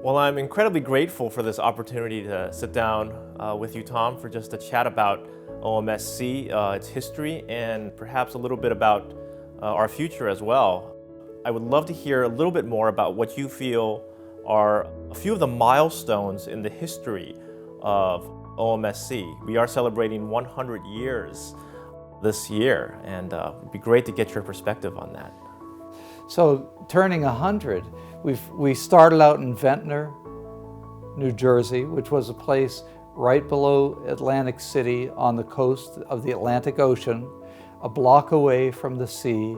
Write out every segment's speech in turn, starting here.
Well, I'm incredibly grateful for this opportunity to sit down with you, Tom, for just a chat about OMSC, its history, and perhaps a little bit about our future as well. I would love to hear a little bit more about what you feel are a few of the milestones in the history of OMSC. We are celebrating 100 years this year, and it'd be great to get your perspective on that. So, turning 100, we started out in Ventnor, New Jersey, which was a place right below Atlantic City on the coast of the Atlantic Ocean, a block away from the sea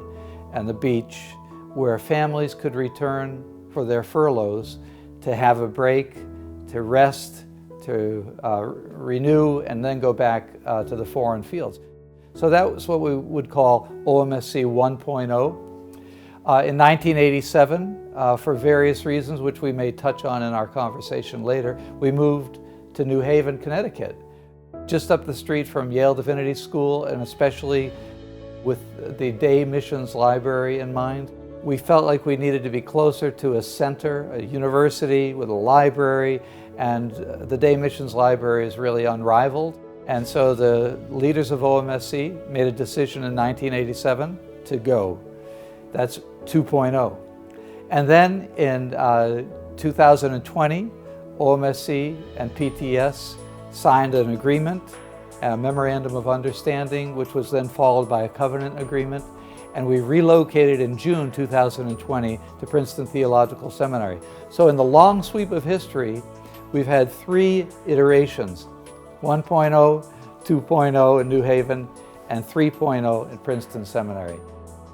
and the beach, where families could return for their furloughs to have a break, to rest, to renew, and then go back to the foreign fields. So that was what we would call OMSC 1.0. In 1987, for various reasons, which we may touch on in our conversation later, we moved to New Haven, Connecticut, just up the street from Yale Divinity School, and especially with the Day Missions Library in mind. We felt like we needed to be closer to a center, a university with a library, and the Day Missions Library is really unrivaled. And so the leaders of OMSC made a decision in 1987 to go. That's 2.0. And then in 2020, OMSC and PTS signed an agreement, a memorandum of understanding, which was then followed by a covenant agreement. And we relocated in June 2020 to Princeton Theological Seminary. So in the long sweep of history, we've had 3 iterations: 1.0, 2.0 in New Haven, and 3.0 in Princeton Seminary.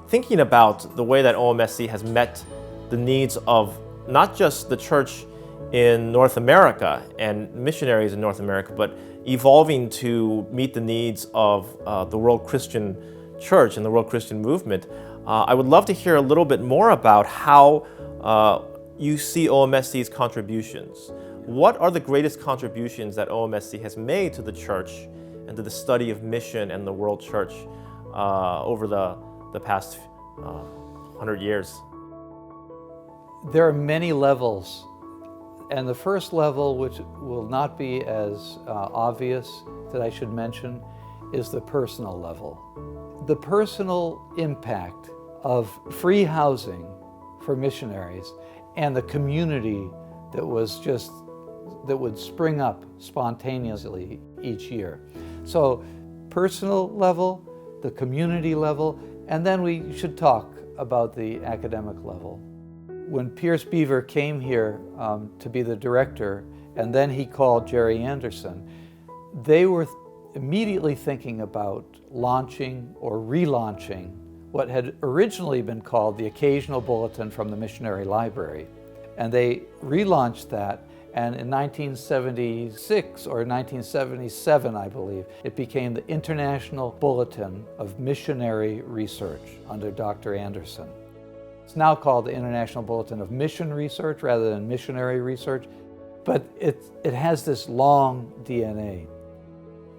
Thinking about the way that OMSC has met the needs of not just the church in North America and missionaries in North America, but evolving to meet the needs of the world Christian church and the world Christian movement, I would love to hear a little bit more about how you see OMSC's contributions. What are the greatest contributions that OMSC has made to the church and to the study of mission and the world church over the past 100 years? There are many levels, and the first level, which will not be as obvious that I should mention, is the personal level. The personal impact of free housing for missionaries and the community that would spring up spontaneously each year. So personal level, the community level, and then we should talk about the academic level. When Pierce Beaver came here to be the director, and then he called Jerry Anderson, they were immediately thinking about launching or relaunching what had originally been called the Occasional Bulletin from the Missionary Library. And they relaunched that, and in 1976 or 1977, I believe, it became the International Bulletin of Missionary Research under Dr. Anderson. It's now called the International Bulletin of Mission Research rather than Missionary Research, but it has this long DNA.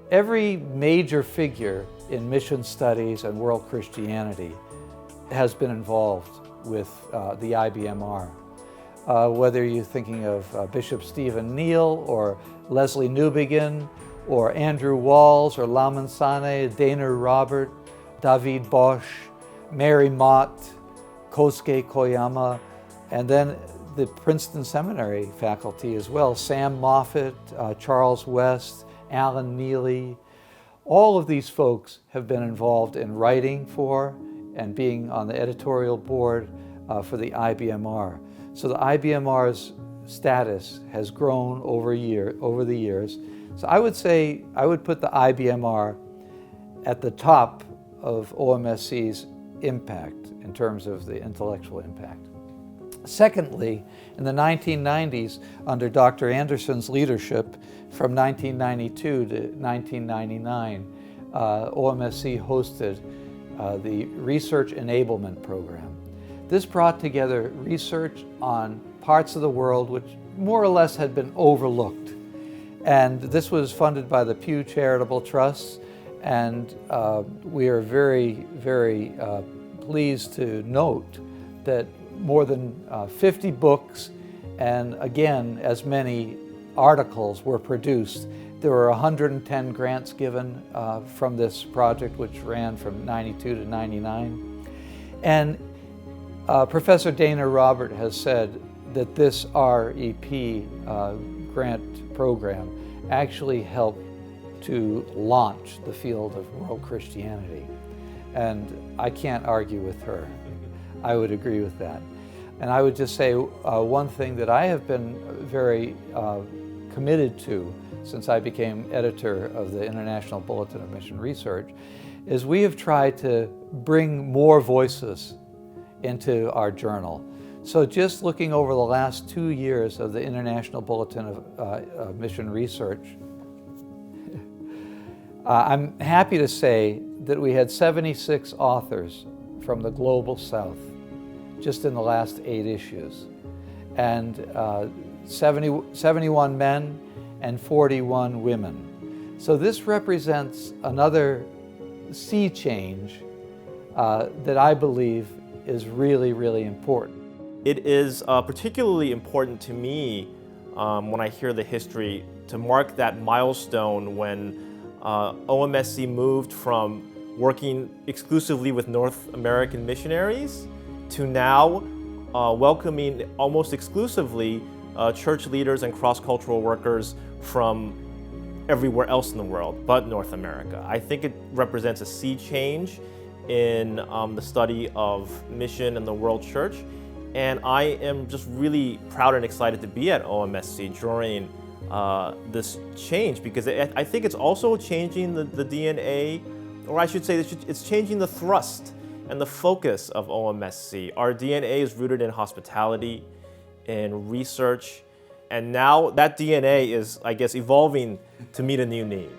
Every major figure in mission studies and world Christianity has been involved with the IBMR. Whether you're thinking of Bishop Stephen Neal or Leslie Newbegin or Andrew Walls or Lauman Sane, Dana Robert, David Bosch, Mary Mott, Kosuke Koyama, and then the Princeton Seminary faculty as well, Sam Moffett, Charles West, Alan Neely. All of these folks have been involved in writing for and being on the editorial board for the IBMR. So the IBMR's status has grown over the years. So I would say I would put the IBMR at the top of OMSC's impact in terms of the intellectual impact. Secondly, in the 1990s, under Dr. Anderson's leadership, from 1992 to 1999, OMSC hosted the Research Enablement Program. This brought together research on parts of the world which more or less had been overlooked. And this was funded by the Pew Charitable Trust, and we are very, very pleased to note that more than 50 books And again, as many articles were produced. There were 110 grants given from this project, which ran from 92 to 99. And Professor Dana Robert has said that this REP grant program actually helped to launch the field of world Christianity. And I can't argue with her. I would agree with that. And I would just say one thing that I have been very committed to since I became editor of the International Bulletin of Mission Research is we have tried to bring more voices into our journal. So just looking over the last 2 years of the International Bulletin of Mission Research, I'm happy to say that we had 76 authors from the Global South just in the last 8 issues, and 71 men and 41 women. So this represents another sea change that I believe is really, really important. It is particularly important to me when I hear the history to mark that milestone when OMSC moved from working exclusively with North American missionaries to now welcoming almost exclusively church leaders and cross-cultural workers from everywhere else in the world but North America. I think it represents a sea change in the study of mission and the world church, and I am just really proud and excited to be at OMSC during this change, because I think it's also changing the DNA, or I should say it's changing the thrust and the focus of OMSC. Our DNA is rooted in hospitality, in research, and now that DNA is, I guess, evolving to meet a new need.